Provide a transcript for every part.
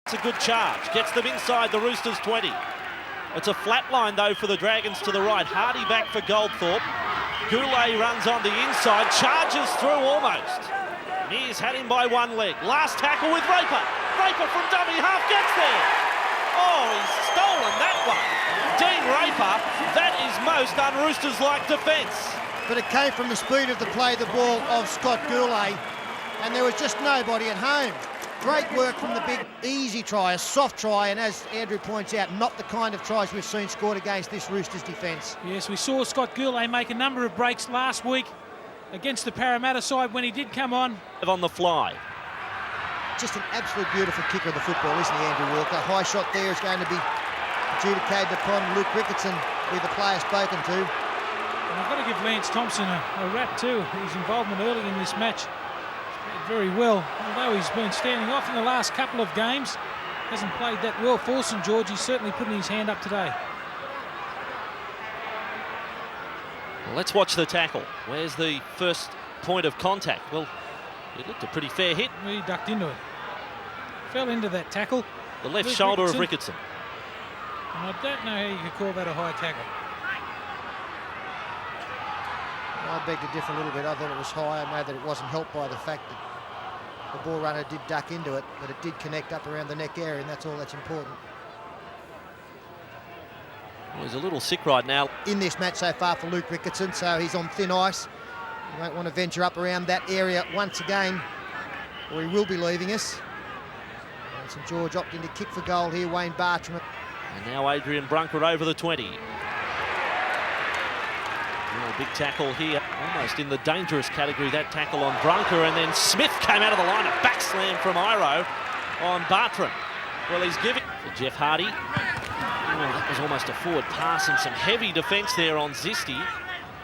It's a good charge. Gets them inside the Roosters 20. It's a flat line, though, for the Dragons to the right. Hardy back for Goldthorpe. Goulet runs on the inside, charges through almost. Mears had him by one leg. Last tackle with Raper. Raper from dummy half gets there. Oh, he's stolen that one. Dean Raper, that is most un-Roosters-like defence. But it came from the speed of the play, the ball of Scott Goulet, and there was just nobody at home. Great work from the big, easy try, a soft try, and as Andrew points out, not the kind of tries we've seen scored against this Roosters defence. Yes, we saw Scott Goulet make a number of breaks last week against the Parramatta side when he did come on. On the fly. Just an absolute beautiful kicker of the football, isn't he, Andrew Walker? High shot there is going to be adjudicated upon. Luke Ricketson be the player spoken to. And I've got to give Lance Thompson a rap too. His involvement early in this match very well. Although he's been standing off in the last couple of games, hasn't played that well for St George. He's certainly putting his hand up today. Well, let's watch the tackle. Where's the first point of contact? Well, it looked a pretty fair hit. He ducked into it. Fell into that tackle. The left shoulder of Ricketson. And I don't know how you could call that a high tackle. I beg to differ a little bit. I thought it was high. I know that it wasn't helped by the fact that the ball runner did duck into it, but it did connect up around the neck area, and that's all that's important. Well, he's a little sick right now. In this match so far for Luke Ricketson, so he's on thin ice. You won't want to venture up around that area once again, or he will be leaving us. And St George opting to kick for goal here, Wayne Bartram. And now Adrian Brunker over the 20. Oh, big tackle here, almost in the dangerous category, that tackle on Brunker, and then Smith came out of the line, a back slam from Iro on Bartram. Well, he's giving for Jeff Hardy. Oh, that was almost a forward pass and some heavy defence there on Zisti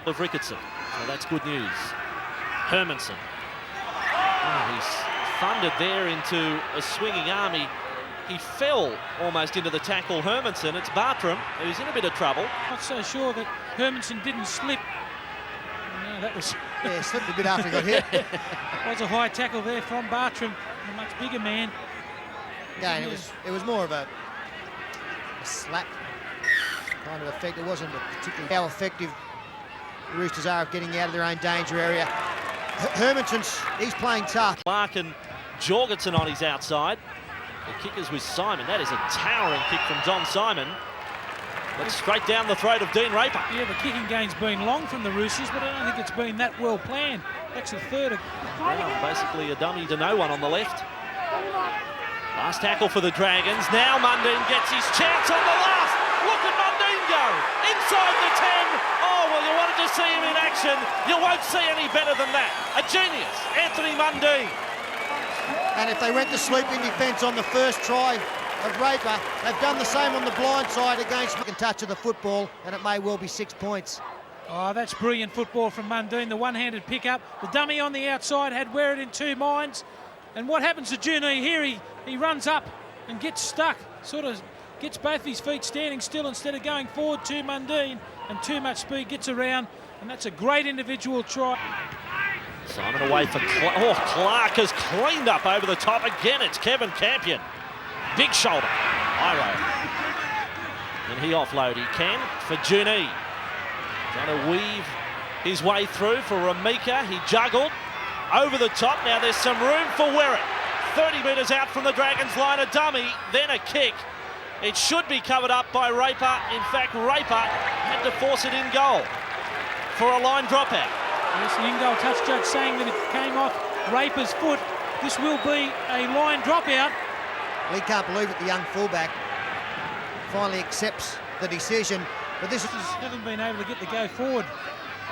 of Ricketson. So that's good news. Hermanson. Oh, he's thundered there into a swinging arm. He fell almost into the tackle, Hermanson. It's Bartram who's in a bit of trouble. Not so sure that Hermanson didn't slip. No, that was... Yeah, slipped a bit after he got hit. Was a high tackle there from Bartram, a much bigger man. Again, it was more of a slap kind of effect. It wasn't particularly how effective the Roosters are of getting out of their own danger area. Hermanson's, he's playing tough. Clark and Jorgensen on his outside. The kickers with Simon. That is a towering kick from Don Simon. But straight down the throat of Dean Raper. Yeah, the kicking game's been long from the Roosters, but I don't think it's been that well planned. Actually, third. Well, basically a dummy to no one on the left. Last tackle for the Dragons. Now Mundine gets his chance on the last. Look at Mundine go. Inside the 10. Oh, well, you wanted to see him in action. You won't see any better than that. A genius, Anthony Mundine. And if they went to sleep in defence on the first try of Raper, they've done the same on the blind side against a touch of the football, and it may well be 6 points. Oh, that's brilliant football from Mundine. The one-handed pickup. The dummy on the outside had Werrett in two minds. And what happens to Juni here? He runs up and gets stuck. Sort of gets both of his feet standing still instead of going forward to Mundine. And too much speed, gets around. And that's a great individual try. Simon away for Clark. Oh, Clark has cleaned up over the top. Again, it's Kevin Campion. Big shoulder. Iro. And he offload. He can for Juni. Trying to weave his way through for Ramika. He juggled over the top. Now there's some room for Werrett. 30 metres out from the Dragons line. A dummy, then a kick. It should be covered up by Raper. In fact, Raper had to force it in goal for a line dropout. Yes, the in-goal touch judge saying that it came off Raper's foot. This will be a line dropout. Lee can't believe it, the young fullback finally accepts the decision. But this haven't been able to get the go forward.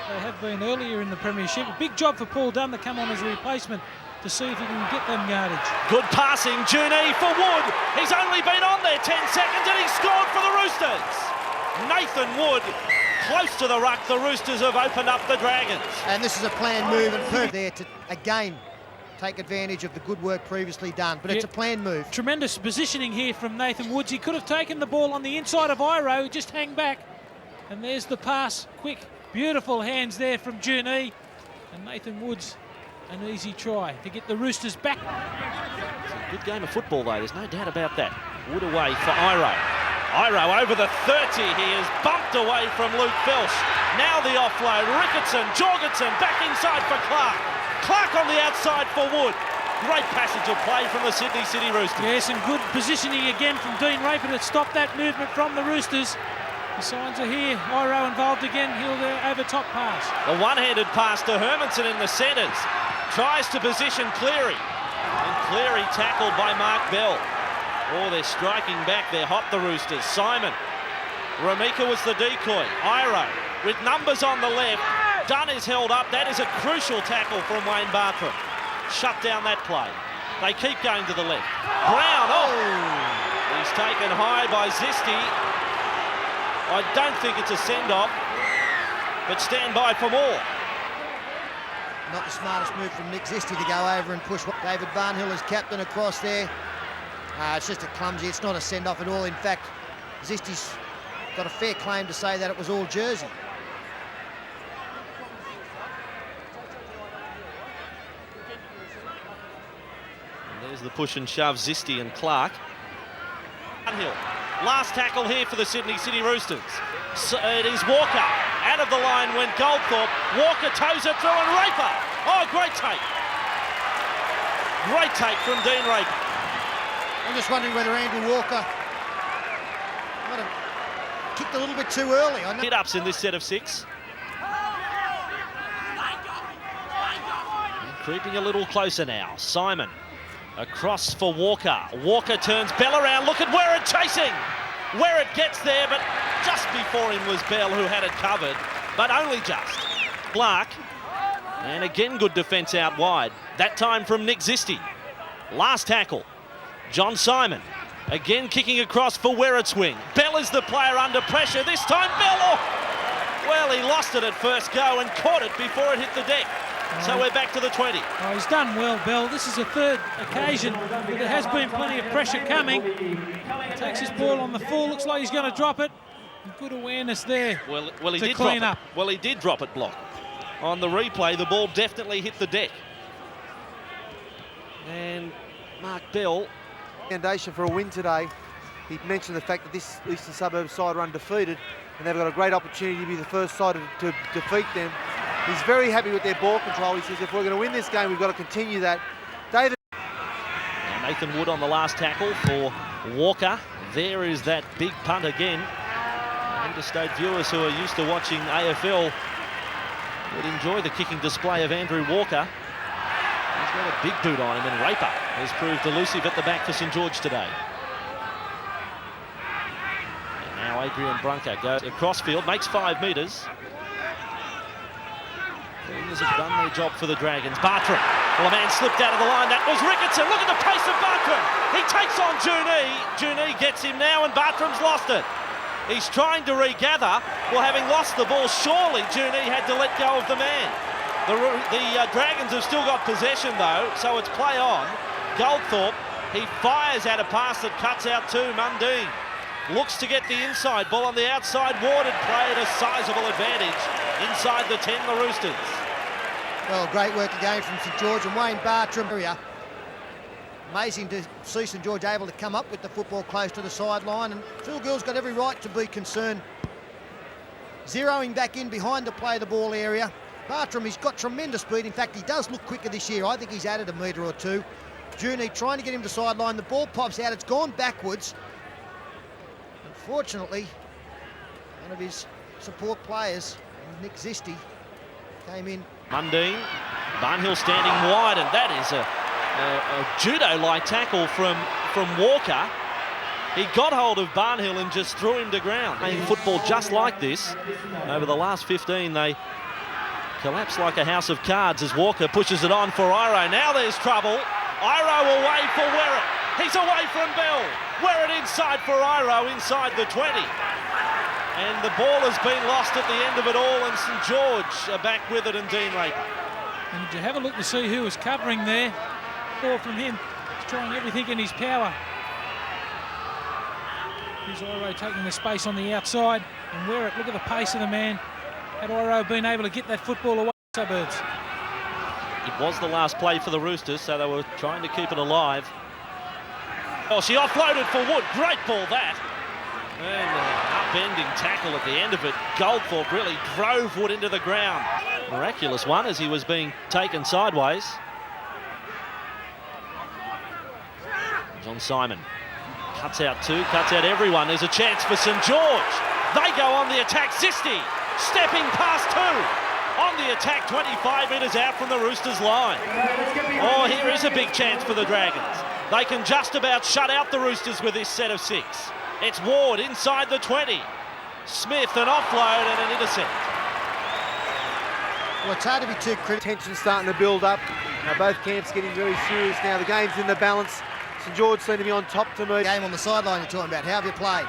They have been earlier in the premiership. A big job for Paul Dunn to come on as a replacement to see if he can get them yardage. Good passing, Juni for Wood. He's only been on there 10 seconds and he scored for the Roosters. Nathan Wood, close to the ruck. The Roosters have opened up the Dragons. And this is a planned move and perfect there to, again, take advantage of the good work previously done. But it's a planned move. Tremendous positioning here from Nathan Woods. He could have taken the ball on the inside of Iro, just hang back. And there's the pass, quick, beautiful hands there from Juni. And Nathan Woods an easy try to get the Roosters back. It's a good game of football, though. There's no doubt about that. Wood away for Iro. Iro over the 30. He is bumped away from Luke Felsh. Now the offload. Ricketson, Jorgensen back inside for Clark. Clark on the outside for Wood. Great passage of play from the Sydney City Roosters. Yes, and good positioning again from Dean Raper to stop that movement from the Roosters. The signs are here. Iro involved again. He'll go over top pass. The one-handed pass to Hermanson in the centres. Tries to position Cleary. And Cleary tackled by Mark Bell. Oh, they're striking back. They're hot, the Roosters. Simon. Ramika was the decoy. Iro with numbers on the left. Dunn is held up. That is a crucial tackle from Wayne Bartram. Shut down that play. They keep going to the left. Brown, he's taken high by Zisti. I don't think it's a send-off, but stand by for more. Not the smartest move from Nick Zisti to go over and push David Barnhill as captain across there. It's just a clumsy, it's not a send-off at all. In fact, Zisti's got a fair claim to say that it was all jersey. There's the push and shove, Zisti and Clark. Barnhill, last tackle here for the Sydney City Roosters. So it is Walker. Out of the line went Goldthorpe. Walker toes it through and Raper. Oh, great take. Great take from Dean Raper. I'm just wondering whether Andrew Walker might have kicked a little bit too early. I know. Hit-ups in this set of 6. Creeping a little closer now. Simon. Across for Walker. Walker turns Bell around. Look at Werrett chasing. Werrett gets there, but just before him was Bell, who had it covered, but only just. Clark. And again, good defence out wide. That time from Nick Zisti. Last tackle. John Simon. Again kicking across for Werrett's wing. Bell is the player under pressure. This time Bell. Oh! Well, he lost it at first go and caught it before it hit the deck. So we're back to the 20. Oh, he's done well, Bell. This is the third occasion where there has been plenty of pressure coming. Takes his ball on the full. Looks like he's going to drop it. Good awareness there. Well, he to did clean drop up. it. Well, he did drop it, Block. On the replay, the ball definitely hit the deck. And Mark Bell. Foundation for a win today. He mentioned the fact that this Eastern Suburbs side are undefeated and they've got a great opportunity to be the first side to defeat them. He's very happy with their ball control. He says if we're going to win this game, we've got to continue that. David. Now Nathan Wood on the last tackle for Walker. There is that big punt again. Interstate viewers who are used to watching AFL would enjoy the kicking display of Andrew Walker. He's got a big boot on him, and Raper has proved elusive at the back for St George today. And now Adrian Brunker goes across field, makes 5 metres. Cleaners have done their job for the Dragons. Bartram. Well, a man slipped out of the line. That was Ricketson. Look at the pace of Bartram. He takes on Junee. Junee gets him now, and Bartram's lost it. He's trying to regather. Well, having lost the ball, surely Junee had to let go of the man. The Dragons have still got possession, though, so it's play on. Goldthorpe, he fires out a pass that cuts out to Mundine. Looks to get the inside ball on the outside. Ward had played a sizable advantage inside the 10, the Roosters. Well, great work again from St George and Wayne Bartram. Amazing to see St George able to come up with the football close to the sideline, and Phil Gill's got every right to be concerned. Zeroing back in behind the play the ball area. Bartram, he's got tremendous speed. In fact, he does look quicker this year. I think he's added a metre or two. Junee trying to get him to sideline. The ball pops out. It's gone backwards. Unfortunately, one of his support players, Nick Zisti, came in. Mundine, Barnhill standing wide, and that is a judo-like tackle from Walker. He got hold of Barnhill and just threw him to ground. Playing football just like this. Over the last 15, they collapse like a house of cards as Walker pushes it on for Iro. Now there's trouble. Iro away for Werrett. He's away from Bell. Werrett inside for Iro, inside the 20. And the ball has been lost at the end of it all, and St George are back with it, and Dean Raper. And did you have a look to see who was covering there? Ball from him. He's trying everything in his power. Here's Iro taking the space on the outside. And Werrett, look at the pace of the man. Had Iro been able to get that football away from the suburbs. It was the last play for the Roosters, so they were trying to keep it alive. Oh, she offloaded for Wood. Great ball, that. And an upending tackle at the end of it. Goldthorpe really drove Wood into the ground. Miraculous one as he was being taken sideways. John Simon cuts out two, cuts out everyone. There's a chance for St George. They go on the attack. Zisti stepping past two. On the attack, 25 metres out from the Roosters line. Oh, here is a big chance for the Dragons. They can just about shut out the Roosters with this set of 6. It's Ward inside the 20. Smith, an offload and an intercept. Well, it's hard to be too critical. Tension starting to build up. Both camps getting very serious now. The game's in the balance. St George seem to be on top to me. Game on the sideline you're talking about. How have you played?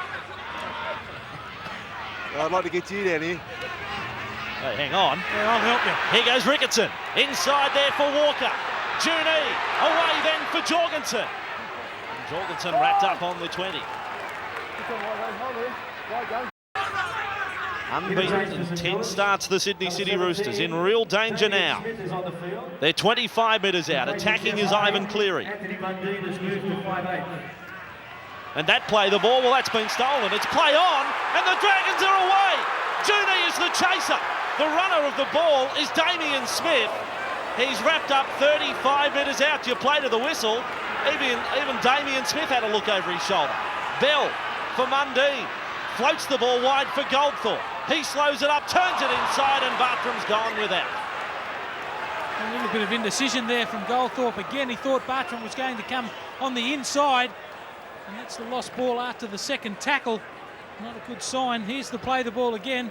Well, I'd like to get you down here. Hey, hang on. Yeah, I'll help you. Here goes Ricketson. Inside there for Walker. Junee. Away then for Jorgensen. And Jorgensen wrapped up on the 20. Unbeaten in 10 starts, the Sydney City Roosters in real danger now. They're 25 metres out. Attacking is Ivan Cleary. And that play, the ball, well, that's been stolen. It's play on, and the Dragons are away. Junee is the chaser. The runner of the ball is Damien Smith. He's wrapped up 35 metres out. You play to the whistle. Even Damien Smith had a look over his shoulder. Bell for Mundine. Floats the ball wide for Goldthorpe. He slows it up, turns it inside, and Bartram's gone with that. A little bit of indecision there from Goldthorpe. Again, he thought Bartram was going to come on the inside. And that's the lost ball after the second tackle. Not a good sign. Here's the play the ball again.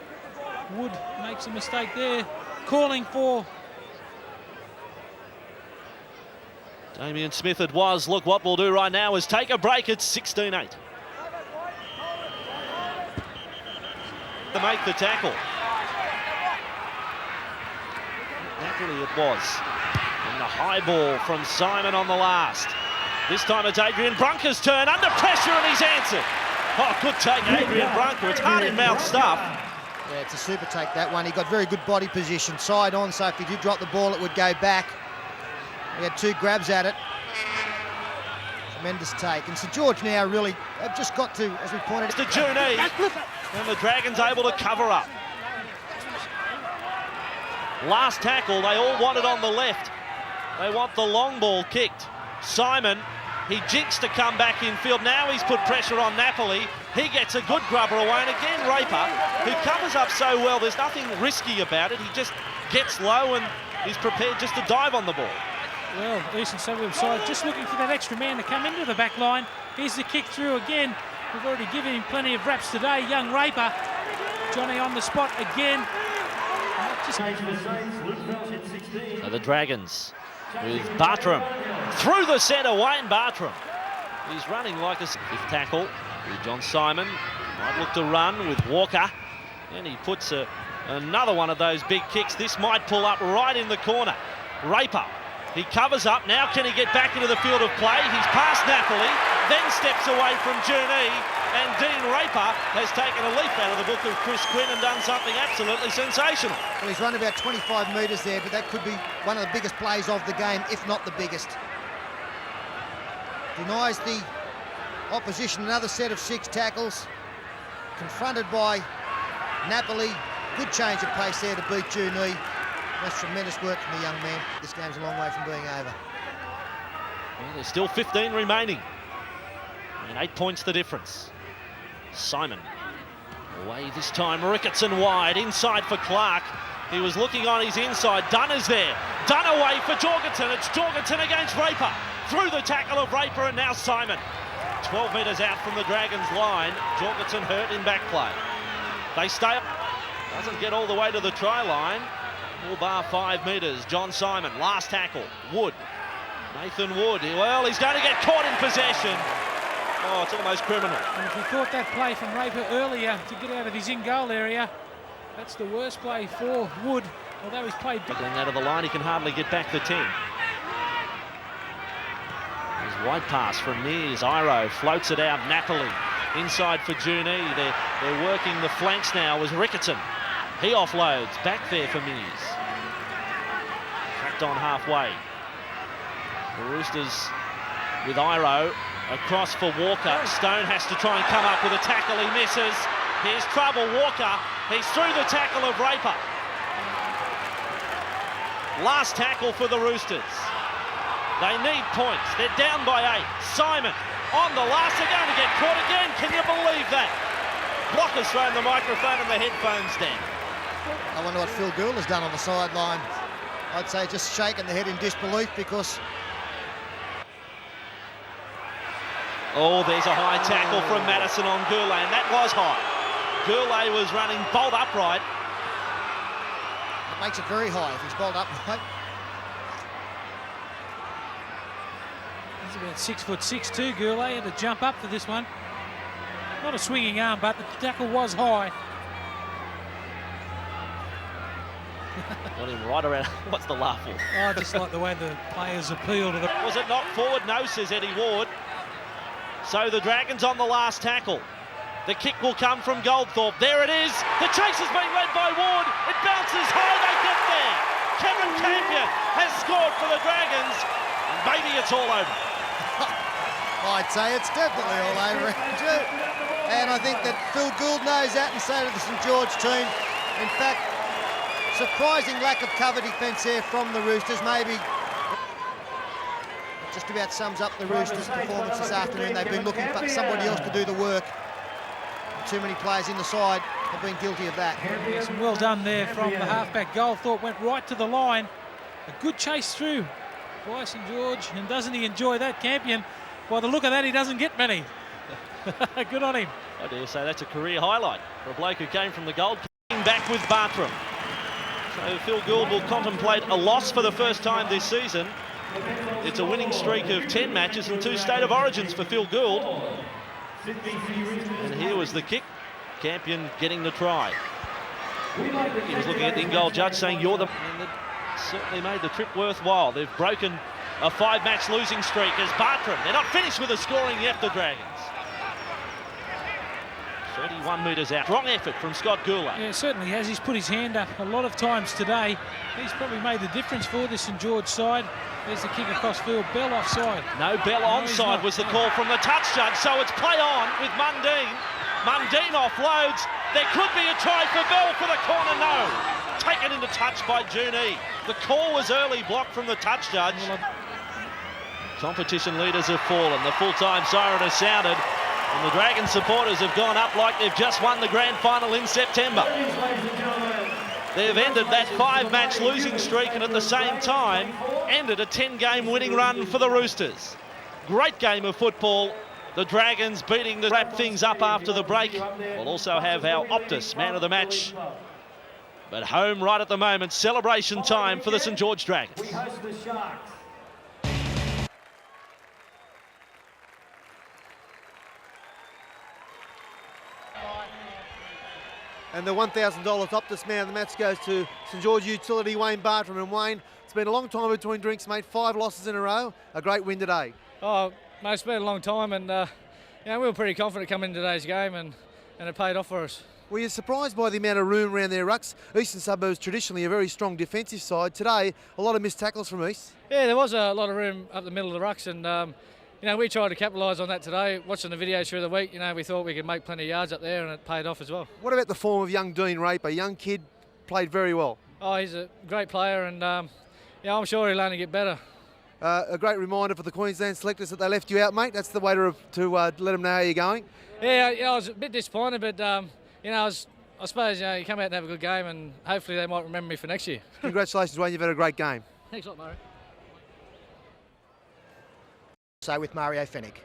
Wood makes a mistake there. Calling for Damien Smith it was. Look, what we'll do right now is take a break. It's 16-8. To make the tackle. Naturally it was. And the high ball from Simon on the last. This time it's Adrian Brunker's turn. Under pressure and he's answered. Oh, good take, Adrian Brunker. It's hard-in-mouth stuff. Yeah, it's a super take, that one. He got very good body position, side on, so if he did drop the ball, it would go back. He had 2 grabs at it. Tremendous take. And St George now really have just got to, as we pointed out, to Junee. And the Dragons able to cover up. Last tackle, they all want it on the left. They want the long ball kicked. Simon, he jinxed to come back in field. Now he's put pressure on Napoli. He gets a good grubber away. And again, Raper, who covers up so well, there's nothing risky about it. He just gets low and he's prepared just to dive on the ball. Well, Eastern Suburbs side just looking for that extra man to come into the back line. Here's the kick through again. We've already given him plenty of raps today. Young Raper. Johnny on the spot again. So the Dragons with Bartram through the centre. Wayne Bartram. He's running like a 5th tackle with John Simon. Might look to run with Walker. And he puts another one of those big kicks. This might pull up right in the corner. Raper. He covers up. Now can he get back into the field of play? He's past Napoli, then steps away from Junee, and Dean Raper has taken a leaf out of the book of Chris Quinn and done something absolutely sensational. well, he's run about 25 metres there, but that could be one of the biggest plays of the game, if not the biggest. Denies the opposition another set of 6 tackles. Confronted by Napoli. Good change of pace there to beat Junee. That's tremendous work from the young man. This game's a long way from being over. Well, there's still 15 remaining. And 8 points the difference. Simon away this time. Ricketson wide. Inside for Clark. He was looking on his inside. Dunn is there. Dunn away for Jorgensen. It's Jorgensen against Raper. Through the tackle of Raper and now Simon. 12 metres out from the Dragons line. Jorgensen hurt in back play. They stay up. Doesn't get all the way to the try line. All bar 5 metres. John Simon, last tackle. Wood. Nathan Wood. Well, he's going to get caught in possession. Oh, it's almost criminal. And if you thought that play from Raper earlier to get out of his in-goal area, that's the worst play for Wood, although he's played... Getting out of the line, he can hardly get back the 10. There's wide pass from Mears. Iro floats it out. Napoli inside for Junee. They're working the flanks now as Ricketson. He offloads. Back there for Mears. Tracked just on halfway. The Roosters with Iro across for Walker. Stone has to try and come up with a tackle. He misses. Here's trouble. Walker. He's through the tackle of Raper. Last tackle for the Roosters. They need points. They're down by 8. Simon on the last. They're going to get caught again. Can you believe that? Blocker's thrown the microphone and the headphones down. I wonder what Phil Gould has done on the sideline. I'd say just shaking the head in disbelief because... Oh, there's a high tackle from Madison on Goulet, and that was high. Goulet was running bolt upright. It makes it very high if he's bolt upright. He's about 6'6" too, Goulet. Had to jump up for this one. Not a swinging arm, but the tackle was high. Got him right around. What's the laugh for? Oh, I just like the way the players appeal to the... Was it knocked forward? No, says Eddie Ward. So the Dragons on the last tackle. The kick will come from Goldthorpe. There it is. The chase is being led by Ward. It bounces high. They get there. Kevin Campion has scored for the Dragons. And maybe it's all over. I'd say it's definitely all over, Andrew. And I think that Phil Gould knows that, and so do the St George team. In fact, surprising lack of cover defence there from the Roosters. Maybe it just about sums up the Roosters' performance this afternoon. They've been looking for somebody else to do the work. Too many players in the side have been guilty of that. Yes, and well done there from the halfback. Goldthorpe went right to the line. A good chase through by St George, and doesn't he enjoy that, Campion? By the look of that, he doesn't get many. Good on him. I dare say that's a career highlight for a bloke who came from the Gold Coast. Back with Bartram. So Phil Gould will contemplate a loss for the first time this season. It's a winning streak of 10 matches and 2 State of Origins for Phil Gould. And here was the kick. Campion getting the try. He was looking at the in-goal judge saying, you're the... And it certainly made the trip worthwhile. They've broken a 5-match losing streak as Bartram. They're not finished with the scoring yet, the Dragons. 31 metres out. Strong effort from Scott Goulet. Yeah, certainly has. He's put his hand up a lot of times today. He's probably made the difference for this St George side. There's the kick across field. Bell offside. No, Bell onside was the call from the touch judge, so it's play on with Mundine. Mundine offloads. There could be a try for Bell for the corner. No. Taken into touch by Junee. The call was early, blocked from the touch judge. Competition leaders have fallen. The full-time siren has sounded. And the Dragons supporters have gone up like they've just won the grand final in September. They've ended that 5-match losing streak and at the same time ended a 10-game winning run for the Roosters. Great game of football. The Dragons beating the wrap things up after the break. We'll also have our Optus man of the match. But home right at the moment, celebration time for the St George Dragons. We host the Sharks. And the $1,000 Optus man of the match goes to St George Utility, Wayne Bartram. And Wayne, it's been a long time between drinks, mate. 5 losses in a row. A great win today. Oh, mate, it's been a long time, and we were pretty confident coming in today's game, and it paid off for us. Were you surprised by the amount of room around their rucks? Eastern Suburbs traditionally a very strong defensive side. Today, a lot of missed tackles from East. Yeah, there was a lot of room up the middle of the rucks, and we tried to capitalise on that today. Watching the videos through the week, we thought we could make plenty of yards up there, and it paid off as well. What about the form of young Dean Raper? Young kid, played very well. Oh, he's a great player, and I'm sure he'll only get better. A great reminder for the Queensland selectors that they left you out, mate. That's the way to let them know how you're going. Yeah, I was a bit disappointed, but I suppose you come out and have a good game, and hopefully they might remember me for next year. Congratulations, Wayne. You've had a great game. Thanks a lot, Murray. So with Mario Fennick.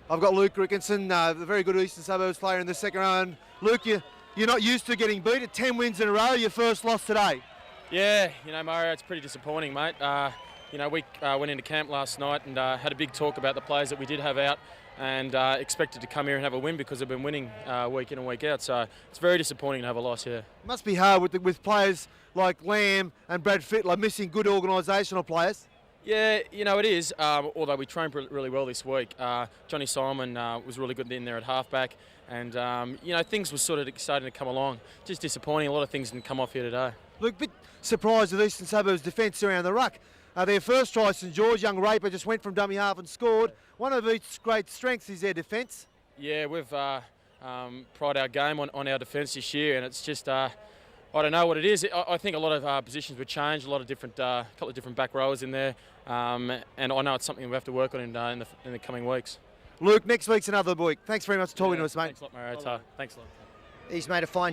I've got Luke Rickinson, the very good Eastern Suburbs player in the second row. And Luke, you're not used to getting beat at 10 wins in a row. Your first loss today. Yeah, Mario, it's pretty disappointing, mate. We went into camp last night and had a big talk about the players that we did have out, and expected to come here and have a win because they've been winning week in and week out. So it's very disappointing to have a loss here. It must be hard with players like Lamb and Brad Fittler missing good organisational players. Yeah, it is, although we trained really well this week. Johnny Simon was really good in there at halfback, and, things were sort of starting to come along. Just disappointing, a lot of things didn't come off here today. Look, a bit surprised with Eastern Suburbs defence around the ruck. Their first try, St George, young Raper just went from dummy half and scored. One of its great strengths is their defence. Yeah, we've pride our game on our defence this year, and it's just I don't know what it is. I think a lot of positions were changed, a lot of different, couple of different back rowers in there, and I know it's something we have to work on in the coming weeks. Luke, next week's another week. Thanks very much for talking to us, mate. Thanks a lot, Mario. Thanks a lot. He's made a fine